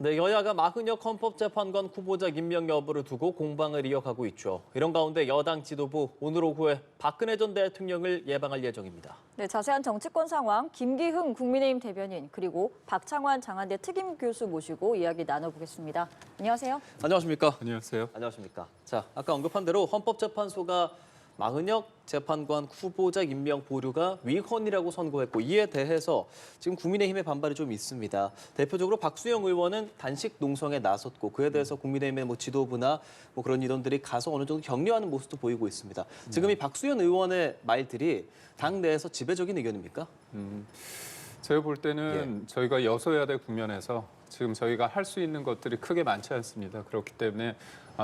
네, 여야가 마흔혁 헌법재판관 후보자 임명 여부를 두고 공방을 이어가고 있죠. 이런 가운데 여당 지도부 오늘 오후에 박근혜 전 대통령을 예방할 예정입니다. 네, 자세한 정치권 상황 김기흥 국민의힘 대변인 그리고 박창환 장한대 특임 교수 모시고 이야기 나눠보겠습니다. 안녕하세요. 안녕하십니까? 안녕하세요. 안녕하십니까? 자, 아까 언급한 대로 헌법재판소가 마흔혁 재판관 후보자 임명 보류가 위헌이라고 선고했고 이에 대해서 지금 국민의힘의 반발이 좀 있습니다. 대표적으로 박수영 의원은 단식 농성에 나섰고 그에 대해서 국민의힘의 지도부나 그런 인원들이 가서 어느 정도 격려하는 모습도 보이고 있습니다. 지금 이 박수영 의원의 말들이 당 내에서 지배적인 의견입니까? 제가 볼 때는 저희가 여소야대 국면에서 지금 저희가 할 수 있는 것들이 크게 많지 않습니다. 그렇기 때문에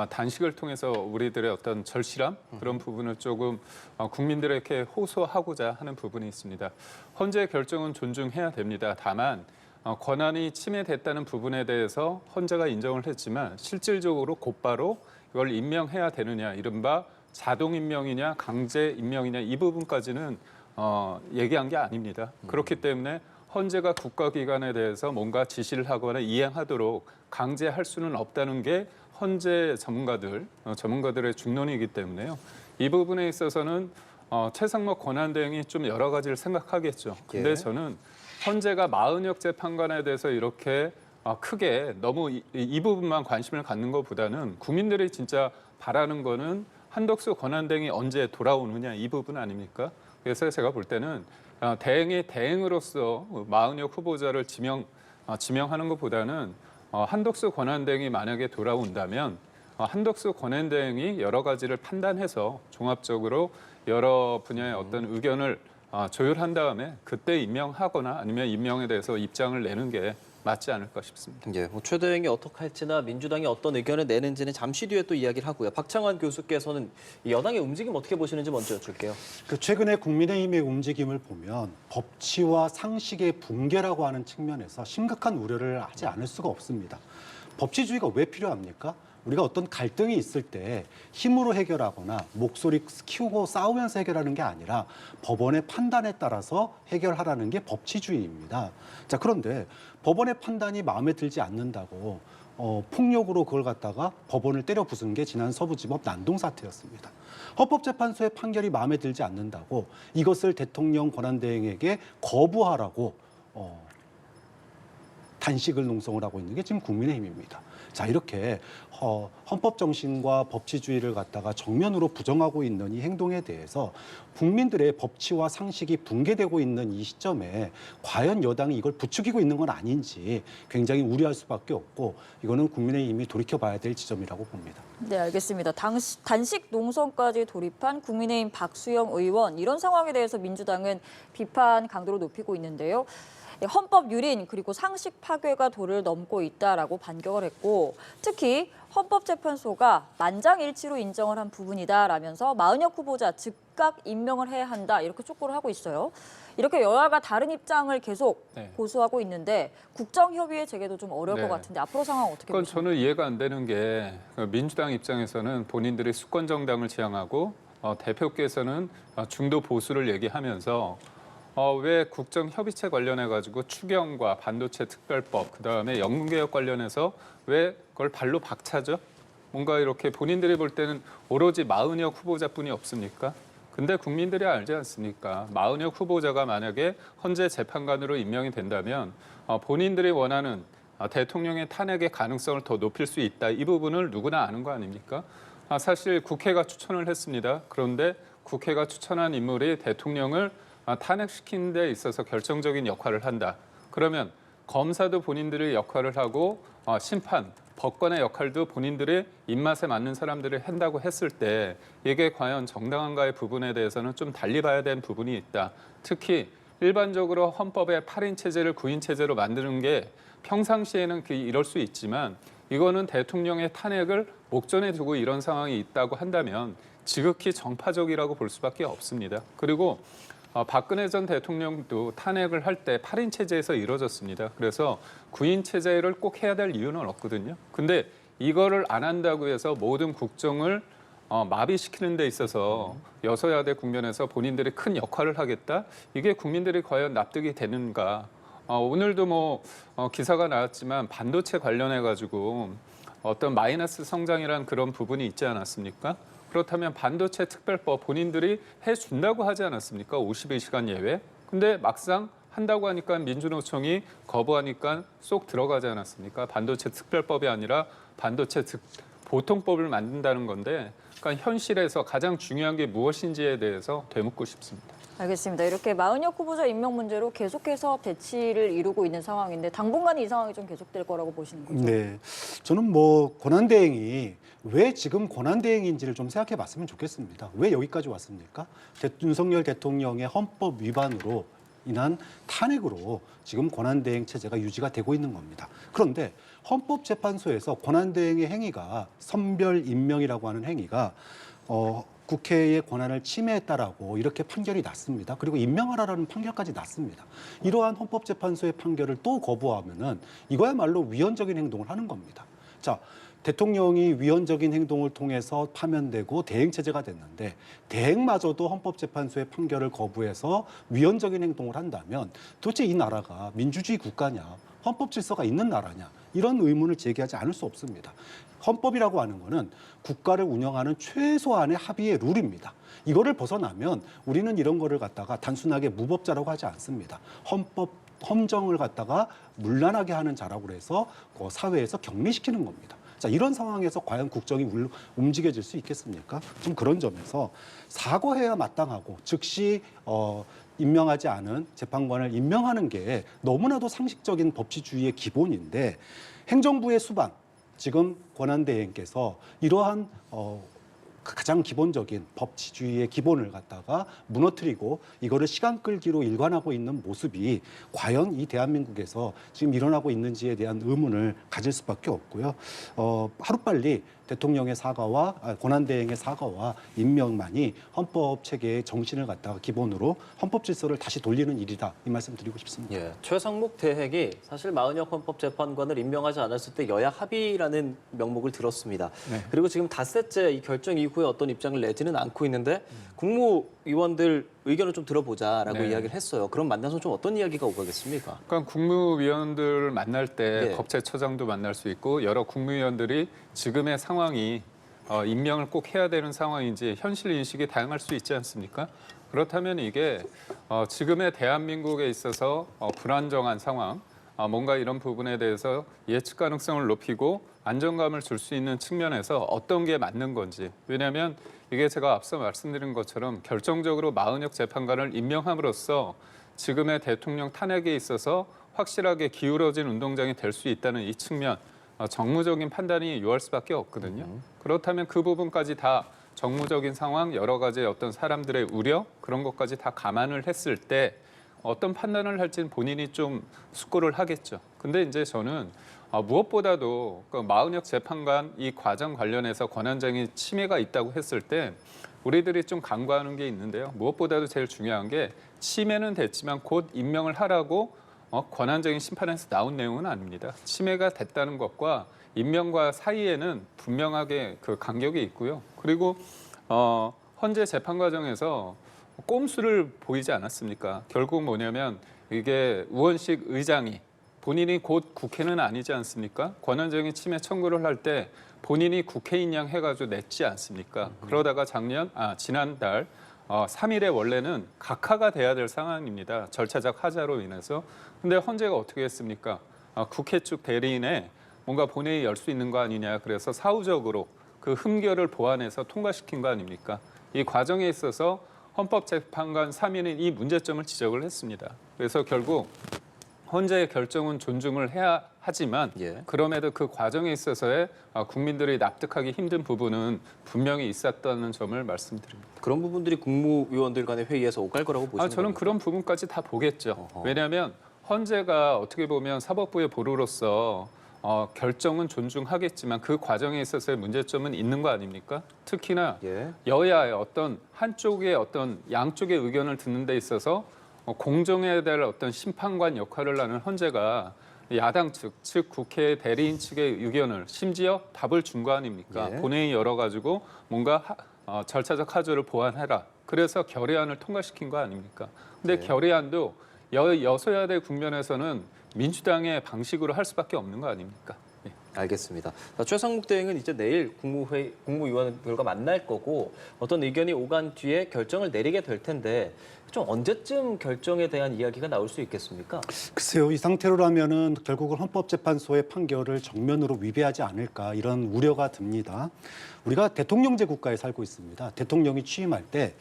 단식을 통해서 우리들의 어떤 절실함 그런 부분을 조금 국민들에게 호소하고자 하는 부분이 있습니다. 헌재의 결정은 존중해야 됩니다. 다만 권한이 침해됐다는 부분에 대해서 헌재가 인정을 했지만 실질적으로 곧바로 이걸 임명해야 되느냐, 이른바 자동 임명이냐 강제 임명이냐 이 부분까지는 얘기한 게 아닙니다. 그렇기 때문에 헌재가 국가기관에 대해서 뭔가 지시를 하거나 이행하도록 강제할 수는 없다는 게 헌재 전문가들의 중론이기 때문에요. 이 부분에 있어서는 최상목 권한대행이 좀 여러 가지를 생각하겠죠. 근데 저는 헌재가 마흔혁 재판관에 대해서 이렇게 크게 너무 이 부분만 관심을 갖는 것보다는 국민들이 진짜 바라는 거는 한덕수 권한대행이 언제 돌아오느냐 이 부분 아닙니까? 그래서 제가 볼 때는 대행의 대행으로서 마흔혁 후보자를 지명하는 것보다는 한덕수 권한대행이 만약에 돌아온다면 한덕수 권한대행이 여러 가지를 판단해서 종합적으로 여러 분야의 어떤 의견을 조율한 다음에 그때 임명하거나 아니면 임명에 대해서 입장을 내는 게 맞지 않을까 싶습니다. 예, 최 대행이 어떻게 할지나 민주당이 어떤 의견을 내는지는 잠시 뒤에 또 이야기를 하고요. 박창환 교수께서는 이 여당의 움직임 어떻게 보시는지 먼저 여쭐게요. 최근에 국민의힘의 움직임을 보면 법치와 상식의 붕괴라고 하는 측면에서 심각한 우려를 하지 않을 수가 없습니다. 법치주의가 왜 필요합니까? 우리가 어떤 갈등이 있을 때 힘으로 해결하거나 목소리 키우고 싸우면서 해결하는 게 아니라 법원의 판단에 따라서 해결하라는 게 법치주의입니다. 자, 그런데 법원의 판단이 마음에 들지 않는다고 폭력으로 그걸 갖다가 법원을 때려 부순 게 지난 서부지법 난동 사태였습니다. 헌법재판소의 판결이 마음에 들지 않는다고 이것을 대통령 권한대행에게 거부하라고 단식을 농성을 하고 있는 게 지금 국민의힘입니다. 자, 이렇게 헌법 정신과 법치주의를 갖다가 정면으로 부정하고 있는 이 행동에 대해서 국민들의 법치와 상식이 붕괴되고 있는 이 시점에 과연 여당이 이걸 부추기고 있는 건 아닌지 굉장히 우려할 수밖에 없고 이거는 국민의힘이 돌이켜봐야 될 지점이라고 봅니다. 네, 알겠습니다. 단식 농성까지 돌입한 국민의힘 박수영 의원 이런 상황에 대해서 민주당은 비판 강도를 높이고 있는데요. 헌법 유린 그리고 상식 파괴가 도를 넘고 있다라고 반격을 했고 특히 헌법재판소가 만장일치로 인정을 한 부분이다라면서 마흔혁 후보자 즉각 임명을 해야 한다 이렇게 촉구를 하고 있어요. 이렇게 여야가 다른 입장을 계속 고수하고 있는데 국정협의회 재개도 좀 어려울 것 같은데 앞으로 상황 어떻게 보십니까? 저는 이해가 안 되는 게 민주당 입장에서는 본인들이 수권 정당을 지향하고 대표께서는 중도 보수를 얘기하면서 왜 국정협의체 관련해가지고 추경과 반도체 특별법, 그다음에 연금개혁 관련해서 왜 그걸 발로 박차죠? 뭔가 이렇게 본인들이 볼 때는 오로지 마흔혁 후보자뿐이 없습니까? 근데 국민들이 알지 않습니까? 마흔혁 후보자가 만약에 헌재 재판관으로 임명이 된다면 본인들이 원하는 대통령의 탄핵의 가능성을 더 높일 수 있다. 이 부분을 누구나 아는 거 아닙니까? 사실 국회가 추천을 했습니다. 그런데 국회가 추천한 인물이 대통령을 탄핵시키는 데 있어서 결정적인 역할을 한다. 그러면 검사도 본인들의 역할을 하고 심판, 법관의 역할도 본인들의 입맛에 맞는 사람들이 한다고 했을 때 이게 과연 정당한가의 부분에 대해서는 좀 달리 봐야 되는 부분이 있다. 특히 일반적으로 헌법의 8인 체제를 9인 체제로 만드는 게 평상시에는 이럴 수 있지만 이거는 대통령의 탄핵을 목전에 두고 이런 상황이 있다고 한다면 지극히 정파적이라고 볼 수밖에 없습니다. 그리고 박근혜 전 대통령도 탄핵을 할 때 8인 체제에서 이루어졌습니다. 그래서 9인 체제를 꼭 해야 될 이유는 없거든요. 근데 이거를 안 한다고 해서 모든 국정을 마비시키는 데 있어서 여소야대 국면에서 본인들이 큰 역할을 하겠다? 이게 국민들이 과연 납득이 되는가? 오늘도 뭐 기사가 나왔지만 반도체 관련해 가지고 어떤 마이너스 성장이란 그런 부분이 있지 않았습니까? 그렇다면 반도체 특별법 본인들이 해준다고 하지 않았습니까? 52시간 예외. 근데 막상 한다고 하니까 민주노총이 거부하니까 쏙 들어가지 않았습니까? 반도체 특별법이 아니라 반도체 보통법을 만든다는 건데, 그러니까 현실에서 가장 중요한 게 무엇인지에 대해서 되묻고 싶습니다. 알겠습니다. 이렇게 마은혁 후보자 임명 문제로 계속해서 대치를 이루고 있는 상황인데 당분간 이 상황이 좀 계속될 거라고 보시는 거죠? 네, 저는 뭐 권한대행이 왜 지금 권한대행인지를 좀 생각해 봤으면 좋겠습니다. 왜 여기까지 왔습니까? 윤석열 대통령의 헌법 위반으로 인한 탄핵으로 지금 권한대행 체제가 유지가 되고 있는 겁니다. 그런데 헌법재판소에서 권한대행의 행위가 선별 임명이라고 하는 행위가 국회의 권한을 침해했다라고 이렇게 판결이 났습니다. 그리고 임명하라라는 판결까지 났습니다. 이러한 헌법재판소의 판결을 또 거부하면은 이거야말로 위헌적인 행동을 하는 겁니다. 자, 대통령이 위헌적인 행동을 통해서 파면되고 대행체제가 됐는데 대행마저도 헌법재판소의 판결을 거부해서 위헌적인 행동을 한다면 도대체 이 나라가 민주주의 국가냐, 헌법 질서가 있는 나라냐 이런 의문을 제기하지 않을 수 없습니다. 헌법이라고 하는 거는 국가를 운영하는 최소한의 합의의 룰입니다. 이거를 벗어나면 우리는 이런 거를 갖다가 단순하게 무법자라고 하지 않습니다. 헌정을 갖다가 문란하게 하는 자라고 해서 사회에서 격리시키는 겁니다. 자, 이런 상황에서 과연 국정이 움직여질 수 있겠습니까? 좀 그런 점에서 사과해야 마땅하고 즉시 임명하지 않은 재판관을 임명하는 게 너무나도 상식적인 법치주의의 기본인데 행정부의 수반, 지금 권한대행께서 이러한 가장 기본적인 법치주의의 기본을 갖다가 무너뜨리고 이거를 시간 끌기로 일관하고 있는 모습이 과연 이 대한민국에서 지금 일어나고 있는지에 대한 의문을 가질 수밖에 없고요. 하루빨리 대통령의 사과와 권한대행의 사과와 임명만이 헌법 체계의 정신을 갖다가 기본으로 헌법 질서를 다시 돌리는 일이다. 이 말씀 드리고 싶습니다. 예, 최상목 대행이 사실 마은혁 헌법재판관을 임명하지 않았을 때 여야 합의라는 명목을 들었습니다. 네. 그리고 지금 닷새째 이 결정 이후에 어떤 입장을 내지는 않고 있는데 국무위원들 의견을 좀 들어보자라고 네. 이야기를 했어요. 그럼 만나서 좀 어떤 이야기가 오가겠습니까? 그러니까 국무위원들 만날 때 네. 법제처장도 만날 수 있고 여러 국무위원들이 지금의 상황이 임명을 꼭 해야 되는 상황인지 현실 인식이 다양할 수 있지 않습니까? 그렇다면 이게 지금의 대한민국에 있어서 불안정한 상황, 뭔가 이런 부분에 대해서 예측 가능성을 높이고 안정감을 줄 수 있는 측면에서 어떤 게 맞는 건지. 왜냐하면 이게 제가 앞서 말씀드린 것처럼 결정적으로 마은혁 재판관을 임명함으로써 지금의 대통령 탄핵에 있어서 확실하게 기울어진 운동장이 될 수 있다는 이 측면, 정무적인 판단이 요할 수밖에 없거든요. 그렇다면 그 부분까지 다 정무적인 상황, 여러 가지 어떤 사람들의 우려, 그런 것까지 다 감안을 했을 때 어떤 판단을 할지는 본인이 좀 숙고를 하겠죠. 근데 이제 저는 무엇보다도 그 마은혁 재판관 이 과정 관련해서 권한쟁의 침해가 있다고 했을 때 우리들이 좀 간과하는 게 있는데요. 무엇보다도 제일 중요한 게 침해는 됐지만 곧 임명을 하라고 권한적인 심판에서 나온 내용은 아닙니다. 침해가 됐다는 것과 임명과 사이에는 분명하게 그 간격이 있고요. 그리고 헌재 재판 과정에서 꼼수를 보이지 않았습니까? 결국 뭐냐면 이게 우원식 의장이 본인이 곧 국회는 아니지 않습니까? 권한적인 침해 청구를 할 때 본인이 국회인 양 해가지고 냈지 않습니까? 그러다가 지난달 3일에 원래는 각하가 돼야 될 상황입니다. 절차적 하자로 인해서. 근데 헌재가 어떻게 했습니까? 국회 측 대리인에 뭔가 본회의 열 수 있는 거 아니냐. 그래서 사후적으로 그 흠결을 보완해서 통과시킨 거 아닙니까? 이 과정에 있어서 헌법재판관 3인은 이 문제점을 지적을 했습니다. 그래서 결국 헌재의 결정은 존중을 해야 하지만 그럼에도 그 과정에 있어서의 국민들이 납득하기 힘든 부분은 분명히 있었다는 점을 말씀드립니다. 그런 부분들이 국무위원들 간의 회의에서 오갈 거라고 보시는 저는 겁니까? 그런 부분까지 다 보겠죠. 왜냐하면 헌재가 어떻게 보면 사법부의 보루로서 결정은 존중하겠지만 그 과정에 있어서의 문제점은 있는 거 아닙니까? 특히나 여야의 어떤 한쪽의 어떤 양쪽의 의견을 듣는 데 있어서 공정해야 될 어떤 심판관 역할을 하는 헌재가 야당 측, 즉 국회 대리인 측의 의견을 심지어 답을 준 거 아닙니까? 본회의 열어가지고 뭔가 절차적 하조를 보완해라. 그래서 결의안을 통과시킨 거 아닙니까? 근데 결의안도 여소야대 국면에서는 민주당의 방식으로 할 수밖에 없는 거 아닙니까? 예. 알겠습니다. 최상목 대행은 이제 내일 국무위원들과 만날 거고 어떤 의견이 오간 뒤에 결정을 내리게 될 텐데 좀 언제쯤 결정에 대한 이야기가 나올 수 있겠습니까? 글쎄요, 이 상태로라면은 결국은 헌법재판소의 판결을 정면으로 위배하지 않을까 이런 우려가 듭니다. 우리가 대통령제 국가에 살고 있습니다. 대통령이 취임할 때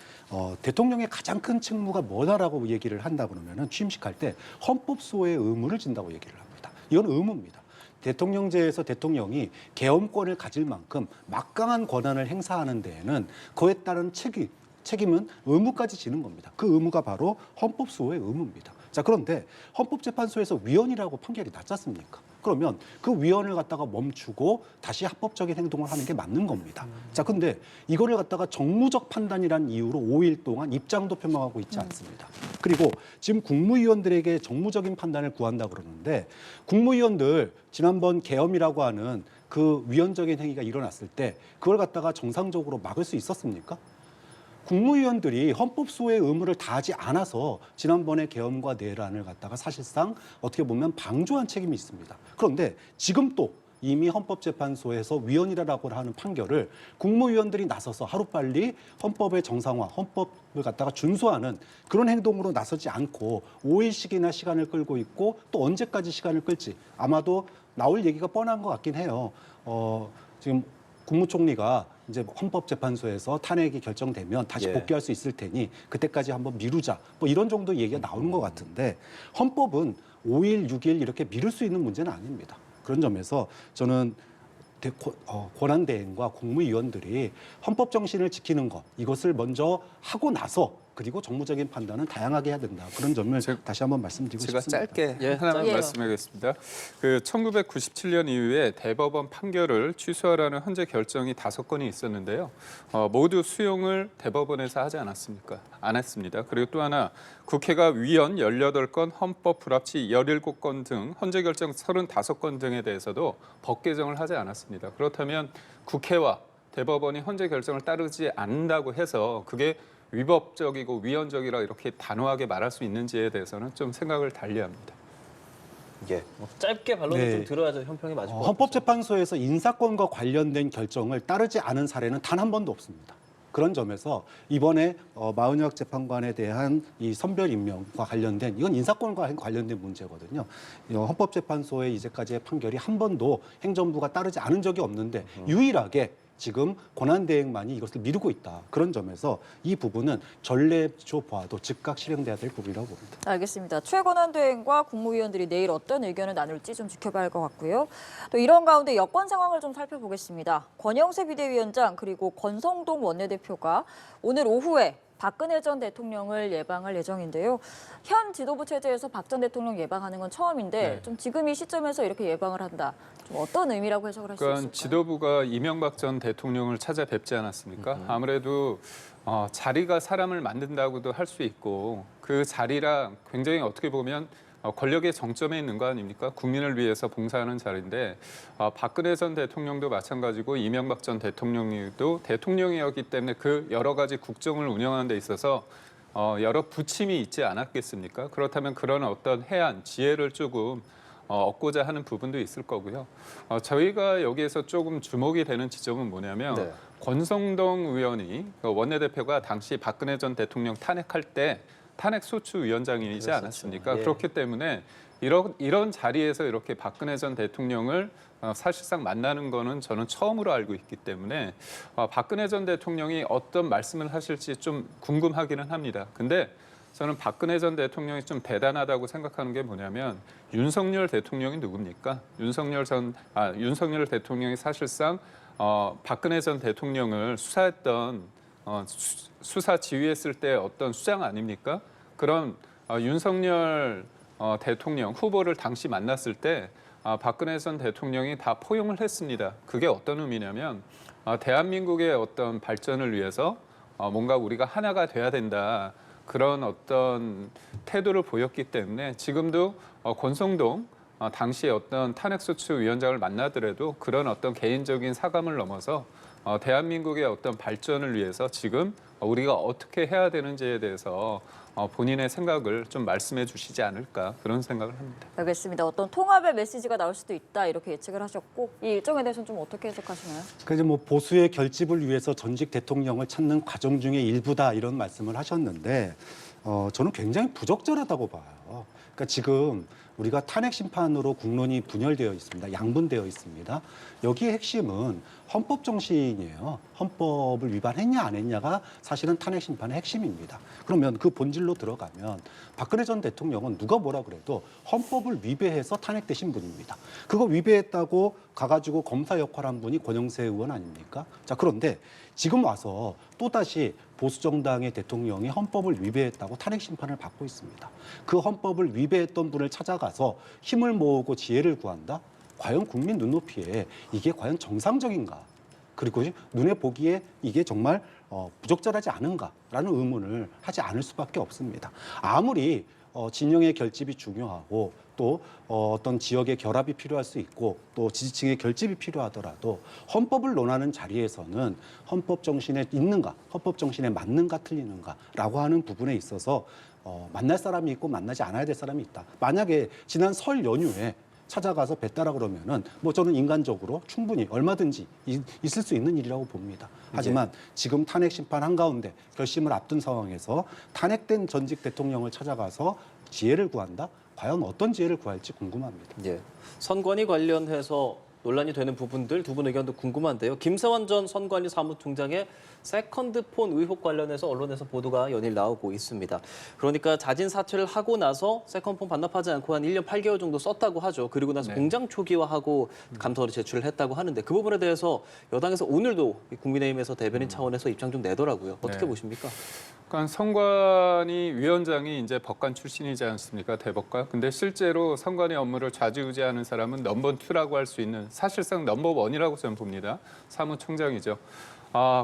대통령의 가장 큰 책무가 뭐다라고 얘기를 한다 그러면은 취임식 할 때 헌법소의 의무를 진다고 얘기를 합니다. 이건 의무입니다. 대통령제에서 대통령이 계엄권을 가질 만큼 막강한 권한을 행사하는 데에는 그에 따른 책임은 의무까지 지는 겁니다. 그 의무가 바로 헌법소의 의무입니다. 자, 그런데 헌법재판소에서 위헌이라고 판결이 났지 않습니까? 그러면 그 위헌을 갖다가 멈추고 다시 합법적인 행동을 하는 게 맞는 겁니다. 자, 근데 이거를 갖다가 정무적 판단이라는 이유로 5일 동안 입장도 표명하고 있지 않습니다. 그리고 지금 국무위원들에게 정무적인 판단을 구한다 그러는데 국무위원들 지난번 계엄이라고 하는 그 위헌적인 행위가 일어났을 때 그걸 갖다가 정상적으로 막을 수 있었습니까? 국무위원들이 헌법소의 의무를 다하지 않아서 지난번에 계엄과 내란을 갖다가 사실상 어떻게 보면 방조한 책임이 있습니다. 그런데 지금 또 이미 헌법재판소에서 위헌이라고 하는 판결을 국무위원들이 나서서 하루빨리 헌법의 정상화, 헌법을 갖다가 준수하는 그런 행동으로 나서지 않고 5일씩이나 시간을 끌고 있고 또 언제까지 시간을 끌지 아마도 나올 얘기가 뻔한 것 같긴 해요. 지금 국무총리가 이제 헌법재판소에서 탄핵이 결정되면 다시 복귀할 수 있을 테니 그때까지 한번 미루자. 뭐 이런 정도 얘기가 나오는 것 같은데 헌법은 5일, 6일 이렇게 미룰 수 있는 문제는 아닙니다. 그런 점에서 저는 권한대행과 국무위원들이 헌법 정신을 지키는 것 이것을 먼저 하고 나서 그리고 정무적인 판단은 다양하게 해야 된다. 그런 점을 다시 한번 말씀드리고 제가 싶습니다. 짧게 하나만 말씀하겠습니다. 그 1997년 이후에 대법원 판결을 취소하라는 헌재 결정이 5건이 있었는데요. 모두 수용을 대법원에서 하지 않았습니까? 안 했습니다. 그리고 또 하나 국회가 위헌 18건, 헌법 불합치 17건 등 헌재 결정 35건 등에 대해서도 법 개정을 하지 않았습니다. 그렇다면 국회와 대법원이 헌재 결정을 따르지 않는다고 해서 그게 위법적이고 위헌적이라 이렇게 단호하게 말할 수 있는지에 대해서는 좀 생각을 달리합니다. 예. 짧게 반론을 네. 좀 들어야죠. 형평이 맞을 것 같아요. 헌법재판소에서 인사권과 관련된 결정을 따르지 않은 사례는 단 한 번도 없습니다. 그런 점에서 이번에 마은혁 재판관에 대한 이 선별 임명과 관련된 이건 인사권과 관련된 문제거든요. 헌법재판소의 이제까지의 판결이 한 번도 행정부가 따르지 않은 적이 없는데 유일하게 지금 권한대행만이 이것을 미루고 있다. 그런 점에서 이 부분은 전례조 보아도 즉각 실행돼야 될 부분이라고 봅니다. 알겠습니다. 최권한대행과 국무위원들이 내일 어떤 의견을 나눌지 좀 지켜봐야 할 것 같고요. 또 이런 가운데 여권 상황을 좀 살펴보겠습니다. 권영세 비대위원장 그리고 권성동 원내대표가 오늘 오후에 박근혜 전 대통령을 예방할 예정인데요. 현 지도부 체제에서 박 전 대통령 예방하는 건 처음인데 좀 지금 이 시점에서 이렇게 예방을 한다. 좀 어떤 의미라고 해석을 할 수 있을까요? 지도부가 이명박 전 대통령을 찾아뵙지 않았습니까? 아무래도 자리가 사람을 만든다고도 할 수 있고 그 자리랑 굉장히 어떻게 보면 권력의 정점에 있는 거 아닙니까? 국민을 위해서 봉사하는 자리인데 박근혜 전 대통령도 마찬가지고 이명박 전 대통령도 대통령이었기 때문에 그 여러 가지 국정을 운영하는 데 있어서 여러 부침이 있지 않았겠습니까? 그렇다면 그런 어떤 해안, 지혜를 조금 얻고자 하는 부분도 있을 거고요. 저희가 여기에서 조금 주목이 되는 지점은 뭐냐면 권성동 의원이 원내대표가 당시 박근혜 전 대통령 탄핵할 때 탄핵소추위원장이지 않았습니까? 예. 그렇기 때문에 이런 자리에서 이렇게 박근혜 전 대통령을 사실상 만나는 거는 저는 처음으로 알고 있기 때문에 박근혜 전 대통령이 어떤 말씀을 하실지 좀 궁금하기는 합니다. 근데 저는 박근혜 전 대통령이 좀 대단하다고 생각하는 게 뭐냐면 윤석열 대통령이 누굽니까? 윤석열 대통령이 사실상 박근혜 전 대통령을 수사했던 수사 지휘했을 때 어떤 수장 아닙니까? 그런 윤석열 대통령 후보를 당시 만났을 때 박근혜 전 대통령이 다 포용을 했습니다. 그게 어떤 의미냐면 대한민국의 어떤 발전을 위해서 뭔가 우리가 하나가 돼야 된다. 그런 어떤 태도를 보였기 때문에 지금도 권성동 당시에 어떤 탄핵소추위원장을 만나더라도 그런 어떤 개인적인 사감을 넘어서 대한민국의 어떤 발전을 위해서 지금 우리가 어떻게 해야 되는지에 대해서 본인의 생각을 좀 말씀해 주시지 않을까 그런 생각을 합니다. 알겠습니다. 어떤 통합의 메시지가 나올 수도 있다 이렇게 예측을 하셨고 이 일정에 대해서는 좀 어떻게 해석하시나요? 그래서 뭐 보수의 결집을 위해서 전직 대통령을 찾는 과정 중의 일부다 이런 말씀을 하셨는데 저는 굉장히 부적절하다고 봐요. 그러니까 지금 우리가 탄핵 심판으로 국론이 분열되어 있습니다. 양분되어 있습니다. 여기에 핵심은 헌법 정신이에요. 헌법을 위반했냐 안 했냐가 사실은 탄핵 심판의 핵심입니다. 그러면 그 본질로 들어가면 박근혜 전 대통령은 누가 뭐라 그래도 헌법을 위배해서 탄핵되신 분입니다. 그거 위배했다고 가가지고 검사 역할한 분이 권영세 의원 아닙니까? 자, 그런데 지금 와서 또다시 보수정당의 대통령이 헌법을 위배했다고 탄핵 심판을 받고 있습니다. 그 헌법을 위배했던 분을 찾아가서 힘을 모으고 지혜를 구한다? 과연 국민 눈높이에 이게 과연 정상적인가? 그리고 눈에 보기에 이게 정말 부적절하지 않은가라는 의문을 하지 않을 수밖에 없습니다. 아무리 진영의 결집이 중요하고 또 어떤 지역의 결합이 필요할 수 있고 또 지지층의 결집이 필요하더라도 헌법을 논하는 자리에서는 헌법 정신에 있는가, 헌법 정신에 맞는가 틀리는가라고 하는 부분에 있어서 만날 사람이 있고 만나지 않아야 될 사람이 있다. 만약에 지난 설 연휴에 찾아가서 뵀다라 그러면은 뭐 저는 인간적으로 충분히 얼마든지 있을 수 있는 일이라고 봅니다. 하지만 지금 탄핵 심판 한가운데 결심을 앞둔 상황에서 탄핵된 전직 대통령을 찾아가서 지혜를 구한다? 과연 어떤 지혜를 구할지 궁금합니다. 예. 선관위 관련해서 논란이 되는 부분들 두 분 의견도 궁금한데요. 김세환 전 선관위 사무총장의 세컨드폰 의혹 관련해서 언론에서 보도가 연일 나오고 있습니다. 그러니까 자진 사퇴를 하고 나서 세컨드폰 반납하지 않고 한 1년 8개월 정도 썼다고 하죠. 그리고 나서 네. 공장 초기화하고 감사를 제출을 했다고 하는데 그 부분에 대해서 여당에서 오늘도 국민의힘에서 대변인 차원에서 입장 좀 내더라고요. 어떻게 네. 보십니까? 그러니까 선관위 위원장이 이제 법관 출신이지 않습니까? 대법관. 근데 실제로 선관위 업무를 좌지우지하는 사람은 넘버 2라고 할 수 있는 사실상 넘버 1이라고 저는 봅니다. 사무총장이죠.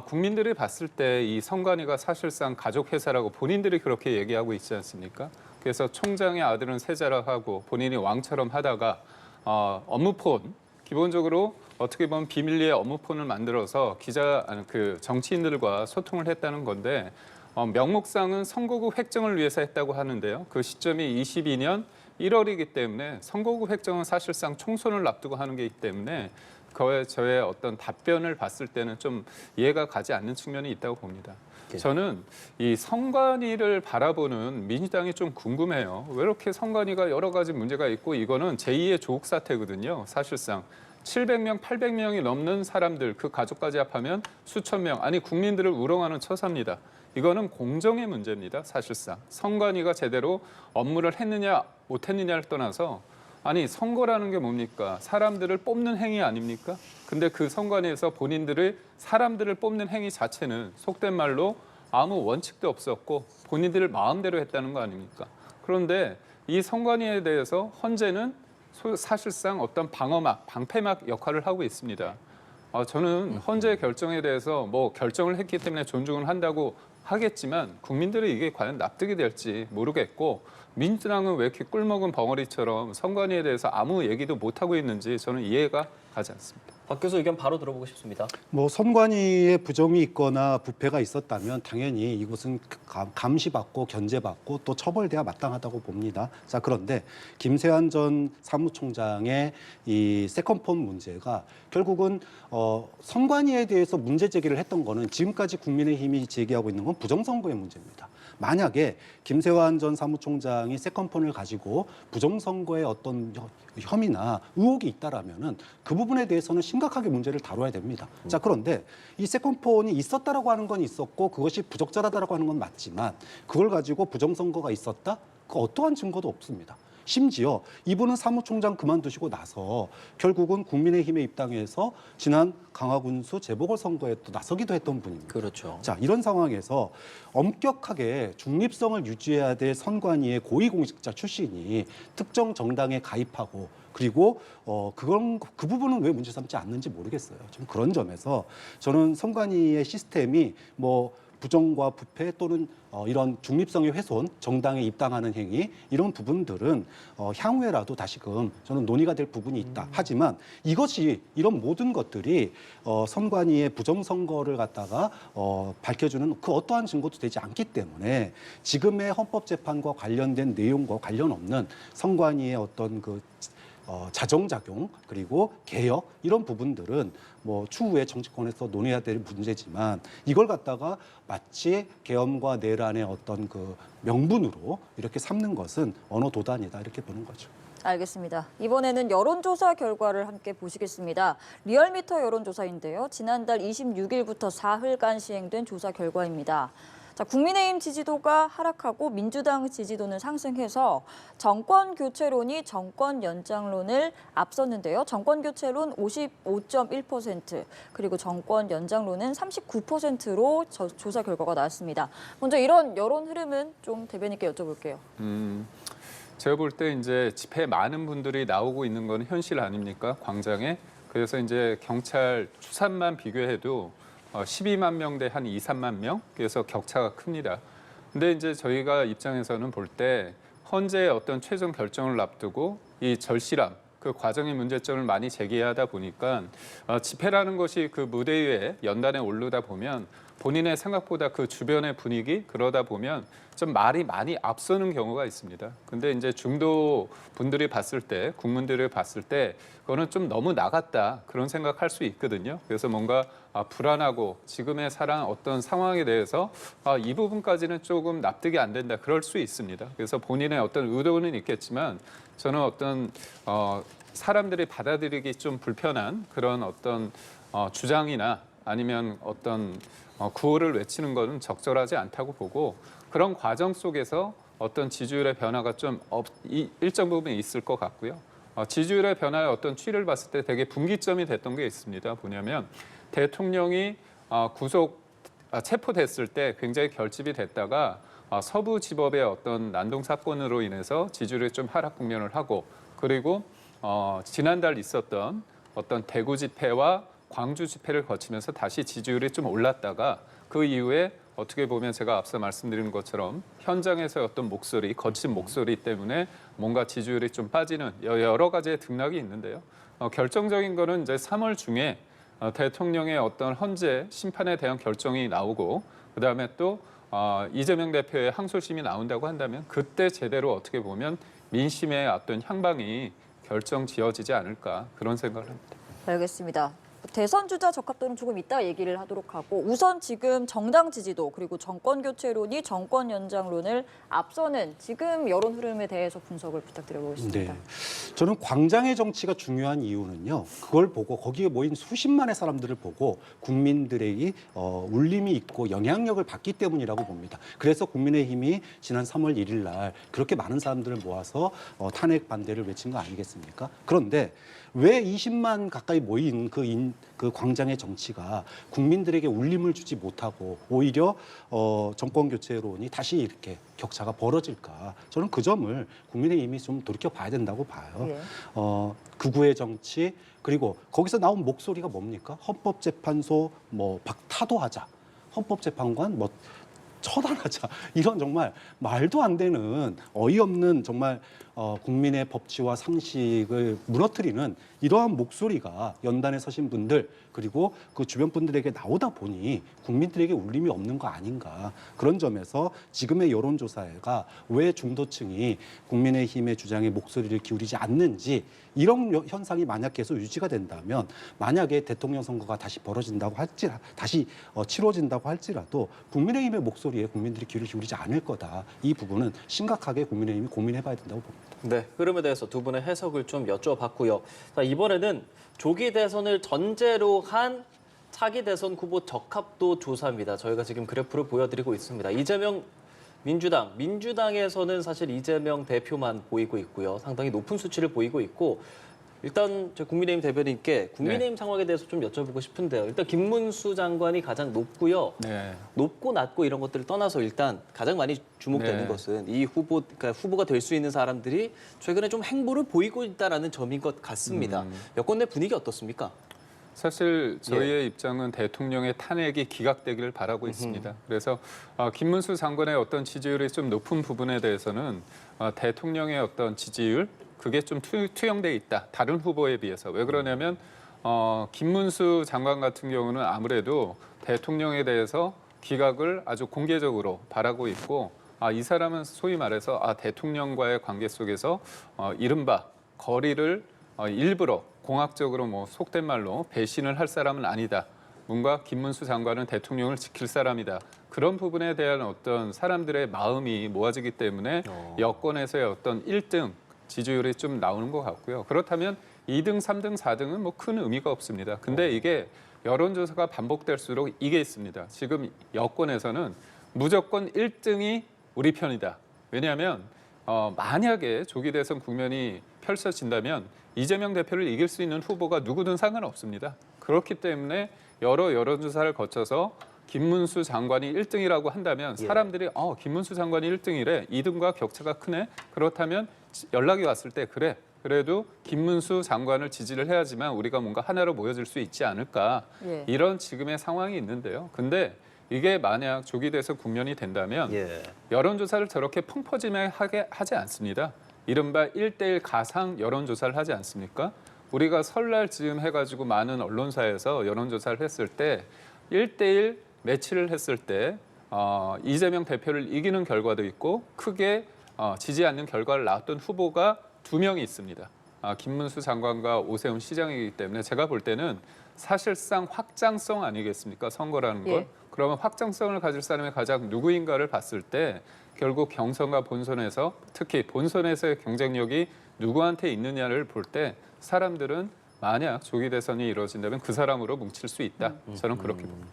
국민들이 봤을 때 이 선관위가 사실상 가족 회사라고 본인들이 그렇게 얘기하고 있지 않습니까? 그래서 총장의 아들은 세자라 하고 본인이 왕처럼 하다가 업무폰 기본적으로 어떻게 보면 비밀리에 업무폰을 만들어서 정치인들과 소통을 했다는 건데 명목상은 선거구 획정을 위해서 했다고 하는데요. 그 시점이 22년 1월이기 때문에 선거구 획정은 사실상 총선을 앞두고 하는 게이기 때문에 저의 어떤 답변을 봤을 때는 좀 이해가 가지 않는 측면이 있다고 봅니다. 저는 이 선관위를 바라보는 민주당이 좀 궁금해요. 왜 이렇게 선관위가 여러 가지 문제가 있고 이거는 제2의 조국 사태거든요. 사실상 700명, 800명이 넘는 사람들 그 가족까지 합하면 수천 명, 아니 국민들을 우롱하는 처사입니다. 이거는 공정의 문제입니다. 사실상 선관위가 제대로 업무를 했느냐 못했느냐를 떠나서 아니 선거라는 게 뭡니까? 사람들을 뽑는 행위 아닙니까? 근데 그 선관위에서 본인들의 사람들을 뽑는 행위 자체는 속된 말로 아무 원칙도 없었고 본인들 마음대로 했다는 거 아닙니까? 그런데 이 선관위에 대해서 헌재는 사실상 어떤 방어막, 방패막 역할을 하고 있습니다. 저는 헌재 결정에 대해서 뭐 결정을 했기 때문에 존중을 한다고 하겠지만 국민들이 이게 과연 납득이 될지 모르겠고 민주당은 왜 이렇게 꿀먹은 벙어리처럼 선관위에 대해서 아무 얘기도 못하고 있는지 저는 이해가 가지 않습니다. 박 교수 의견 바로 들어보고 싶습니다. 뭐 선관위에 부정이 있거나 부패가 있었다면 당연히 이곳은 감시받고 견제받고 또 처벌돼야 마땅하다고 봅니다. 자, 그런데 김세환 전 사무총장의 이 세컨폰 문제가 결국은 선관위에 대해서 문제 제기를 했던 거는 지금까지 국민의힘이 제기하고 있는 건 부정선거의 문제입니다. 만약에 김세환 전 사무총장이 세컨폰을 가지고 부정선거의 어떤 혐의나 의혹이 있다라면은 그 부분에 대해서는 심각하게 문제를 다뤄야 됩니다. 자, 그런데 이 세컨폰이 있었다라고 하는 건 있었고 그것이 부적절하다라고 하는 건 맞지만 그걸 가지고 부정선거가 있었다? 그 어떠한 증거도 없습니다. 심지어 이분은 사무총장 그만두시고 나서 결국은 국민의힘의 입당에서 지난 강화군수 재보궐선거에 또 나서기도 했던 분입니다. 그렇죠. 자, 이런 상황에서 엄격하게 중립성을 유지해야 될 선관위의 고위공직자 출신이 특정 정당에 가입하고 그리고 그 부분은 왜 문제 삼지 않는지 모르겠어요. 좀 그런 점에서 저는 선관위의 시스템이 뭐 부정과 부패 또는 이런 중립성의 훼손, 정당에 입당하는 행위 이런 부분들은 향후에라도 다시금 저는 논의가 될 부분이 있다. 하지만 이것이 이런 모든 것들이 선관위의 부정선거를 갖다가 밝혀주는 그 어떠한 증거도 되지 않기 때문에 지금의 헌법재판과 관련된 내용과 관련 없는 선관위의 어떤 그 자정작용 그리고 개혁 이런 부분들은 뭐 추후에 정치권에서 논의해야 될 문제지만 이걸 갖다가 마치 계엄과 내란의 어떤 그 명분으로 이렇게 삼는 것은 언어 도단이다 이렇게 보는 거죠. 알겠습니다. 이번에는 여론조사 결과를 함께 보시겠습니다. 리얼미터 여론조사인데요. 지난달 26일부터 사흘간 시행된 조사 결과입니다. 자, 국민의힘 지지도가 하락하고 민주당 지지도는 상승해서 정권 교체론이 정권 연장론을 앞섰는데요. 정권 교체론 55.1%, 그리고 정권 연장론은 39%로 조사 결과가 나왔습니다. 먼저 이런 여론 흐름은 좀 대변인께 여쭤볼게요. 제가 볼 때 이제 집회에 많은 분들이 나오고 있는 건 현실 아닙니까? 광장에. 그래서 이제 경찰 추산만 비교해도 12만 명 대 한 2, 3만 명. 그래서 격차가 큽니다. 근데 이제 저희가 입장에서는 볼 때 헌재 어떤 최종 결정을 앞두고 이 절실함, 그 과정의 문제점을 많이 제기하다 보니까 집회라는 것이 그 무대 위에 연단에 오르다 보면 본인의 생각보다 그 주변의 분위기 그러다 보면 좀 말이 많이 앞서는 경우가 있습니다. 근데 이제 중도 분들이 봤을 때, 국민들이 봤을 때 그거는 좀 너무 나갔다 그런 생각할 수 있거든요. 그래서 뭔가 불안하고 지금의 어떤 상황에 대해서 이 부분까지는 조금 납득이 안 된다 그럴 수 있습니다. 그래서 본인의 어떤 의도는 있겠지만 저는 어떤 사람들이 받아들이기 좀 불편한 그런 어떤 주장이나 아니면 어떤 구호를 외치는 것은 적절하지 않다고 보고 그런 과정 속에서 어떤 지지율의 변화가 좀 일정 부분 있을 것 같고요. 지지율의 변화의 어떤 추이를 봤을 때 되게 분기점이 됐던 게 있습니다. 뭐냐면 대통령이 체포됐을 때 굉장히 결집이 됐다가 서부지법의 어떤 난동 사건으로 인해서 지지율이 좀 하락 국면을 하고 그리고 지난달 있었던 어떤 대구 집회와 광주 집회를 거치면서 다시 지지율이 좀 올랐다가 그 이후에 어떻게 보면 제가 앞서 말씀드린 것처럼 현장에서의 어떤 목소리, 거친 목소리 때문에 뭔가 지지율이 좀 빠지는 여러 가지의 등락이 있는데요. 결정적인 거는 이제 3월 중에 대통령의 어떤 헌재 심판에 대한 결정이 나오고 그다음에 또 이재명 대표의 항소심이 나온다고 한다면 그때 제대로 어떻게 보면 민심의 어떤 향방이 결정지어지지 않을까 그런 생각을 합니다. 알겠습니다. 대선 주자 적합도는 조금 이따 얘기를 하도록 하고 우선 지금 정당 지지도 그리고 정권 교체론이 정권 연장론을 앞서는 지금 여론 흐름에 대해서 분석을 부탁드려보겠습니다. 네. 저는 광장의 정치가 중요한 이유는요. 그걸 보고 거기에 모인 수십만의 사람들을 보고 국민들에게 울림이 있고 영향력을 받기 때문이라고 봅니다. 그래서 국민의힘이 지난 3월 1일 날 그렇게 많은 사람들을 모아서 탄핵 반대를 외친 거 아니겠습니까? 그런데 왜 20만 가까이 모인 그 광장의 정치가 국민들에게 울림을 주지 못하고 오히려 정권 교체론이 다시 이렇게 격차가 벌어질까? 저는 그 점을 국민의힘이 좀 돌이켜 봐야 된다고 봐요. 예. 극우의 정치 그리고 거기서 나온 목소리가 뭡니까? 헌법재판소 타도하자, 헌법재판관 처단하자 이런 정말 말도 안 되는 어이없는 정말 국민의 법치와 상식을 무너뜨리는 이러한 목소리가 연단에 서신 분들 그리고 그 주변 분들에게 나오다 보니 국민들에게 울림이 없는 거 아닌가 그런 점에서 지금의 여론조사가 왜 중도층이 국민의힘의 주장에 목소리를 기울이지 않는지 이런 현상이 만약 계속 유지가 된다면 만약에 대통령 선거가 다시 치러진다고 할지라도 국민의힘의 목소리에 국민들이 귀를 기울이지 않을 거다. 이 부분은 심각하게 국민의힘이 고민해봐야 된다고 봅니다. 네, 흐름에 대해서 두 분의 해석을 좀 여쭤봤고요. 자, 이번에는 조기 대선을 전제로 한 차기 대선 후보 적합도 조사입니다. 저희가 지금 그래프를 보여드리고 있습니다. 이재명 민주당에서는 사실 이재명 대표만 보이고 있고요. 상당히 높은 수치를 보이고 있고 일단 저 국민의힘 대변인께 국민의힘 상황에 대해서 좀 여쭤보고 싶은데요. 일단 김문수 장관이 가장 높고요. 네. 높고 낮고 이런 것들을 떠나서 일단 가장 많이 주목되는 네. 것은 이 그러니까 후보가 될 수 있는 사람들이 최근에 좀 행보를 보이고 있다라는 점인 것 같습니다. 여권 내 분위기 어떻습니까? 사실 저희의 입장은 대통령의 탄핵이 기각되기를 바라고 있습니다. 그래서 김문수 장관의 어떤 지지율이 좀 높은 부분에 대해서는 대통령의 어떤 지지율 그게 좀 투영돼 있다. 다른 후보에 비해서. 왜 그러냐면 김문수 장관 같은 경우는 아무래도 대통령에 대해서 기각을 아주 공개적으로 바라고 있고 이 사람은 소위 말해서 대통령과의 관계 속에서 이른바 거리를 일부러 공학적으로 뭐 속된 말로 배신을 할 사람은 아니다. 뭔가 김문수 장관은 대통령을 지킬 사람이다. 그런 부분에 대한 어떤 사람들의 마음이 모아지기 때문에 여권에서의 어떤 1등 지지율이 좀 나오는 것 같고요. 그렇다면 2등, 3등, 4등은 뭐 큰 의미가 없습니다. 근데 이게 여론조사가 반복될수록 이게 있습니다. 지금 여권에서는 무조건 1등이 우리 편이다. 왜냐하면 만약에 조기 대선 국면이 펼쳐진다면 이재명 대표를 이길 수 있는 후보가 누구든 상관없습니다. 그렇기 때문에 여러 여론조사를 거쳐서 김문수 장관이 1등이라고 한다면 사람들이 김문수 장관이 1등이래. 2등과 격차가 크네. 그렇다면 연락이 왔을 때 그래. 그래도 김문수 장관을 지지를 해야지만 우리가 뭔가 하나로 모여질 수 있지 않을까. 이런 지금의 상황이 있는데요. 근데 이게 만약 조기 대선 국면이 된다면 여론조사를 저렇게 펑퍼짐하게 하지 않습니다. 이른바 1대1 가상 여론조사를 하지 않습니까? 우리가 설날 즈음 해가지고 많은 언론사에서 여론조사를 했을 때 1대1 매치를 했을 때 이재명 대표를 이기는 결과도 있고 크게 지지 않는 결과를 낳았던 후보가 2명이 있습니다. 김문수 장관과 오세훈 시장이기 때문에 제가 볼 때는 사실상 확장성 아니겠습니까? 선거라는 건. 그러면 확장성을 가질 사람이 가장 누구인가를 봤을 때 결국 경선과 본선에서 특히 본선에서의 경쟁력이 누구한테 있느냐를 볼 때 사람들은 만약 조기 대선이 이루어진다면 그 사람으로 뭉칠 수 있다. 저는 그렇게 봅니다.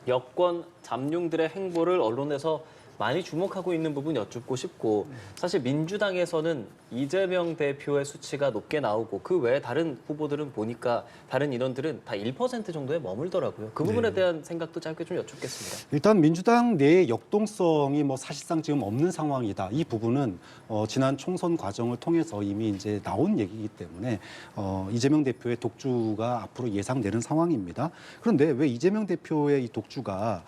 여권 잠룡들의 행보를 언론에서 많이 주목하고 있는 부분 여쭙고 싶고 사실 민주당에서는 이재명 대표의 수치가 높게 나오고 그 외에 다른 후보들은 보니까 다른 인원들은 다 1% 정도에 머물더라고요. 그 부분에 대한 생각도 짧게 좀 여쭙겠습니다. 일단 민주당 내의 역동성이 뭐 사실상 지금 없는 상황이다. 이 부분은 지난 총선 과정을 통해서 이미 이제 나온 얘기이기 때문에 이재명 대표의 독주가 앞으로 예상되는 상황입니다. 그런데 왜 이재명 대표의 이 독주가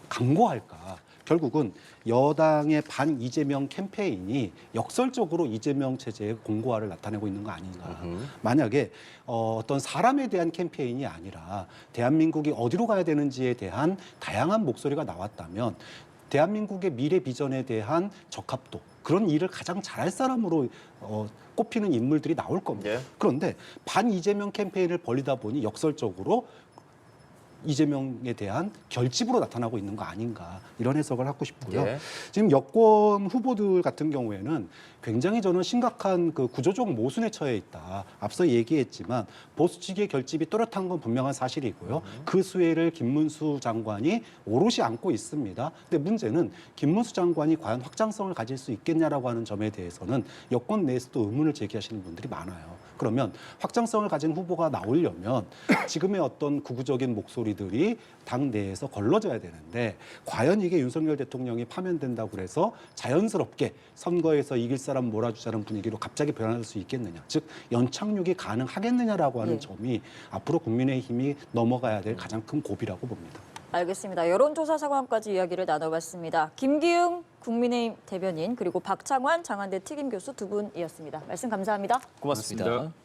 강고할까? 결국은 여당의 반 이재명 캠페인이 역설적으로 이재명 체제의 공고화를 나타내고 있는 거 아닌가. 만약에 어떤 사람에 대한 캠페인이 아니라 대한민국이 어디로 가야 되는지에 대한 다양한 목소리가 나왔다면 대한민국의 미래 비전에 대한 적합도 그런 일을 가장 잘할 사람으로 꼽히는 인물들이 나올 겁니다. 그런데 반 이재명 캠페인을 벌이다 보니 역설적으로 이재명에 대한 결집으로 나타나고 있는 거 아닌가 이런 해석을 하고 싶고요. 지금 여권 후보들 같은 경우에는 굉장히 저는 심각한 그 구조적 모순에 처해 있다. 앞서 얘기했지만 보수 측의 결집이 또렷한 건 분명한 사실이고요. 그 수혜를 김문수 장관이 오롯이 안고 있습니다. 근데 문제는 김문수 장관이 과연 확장성을 가질 수 있겠냐라고 하는 점에 대해서는 여권 내에서도 의문을 제기하시는 분들이 많아요. 그러면 확장성을 가진 후보가 나오려면 지금의 어떤 구구적인 목소리들이 당 내에서 걸러져야 되는데 과연 이게 윤석열 대통령이 파면된다고 그래서 자연스럽게 선거에서 이길 사람 몰아주자는 분위기로 갑자기 변할 수 있겠느냐. 즉 연착륙이 가능하겠느냐라고 하는 점이 앞으로 국민의힘이 넘어가야 될 가장 큰 고비라고 봅니다. 알겠습니다. 여론조사 상황까지 이야기를 나눠봤습니다. 김기웅 국민의힘 대변인 그리고 박창환 장한대 특임 교수 두 분이었습니다. 말씀 감사합니다. 고맙습니다. 고맙습니다.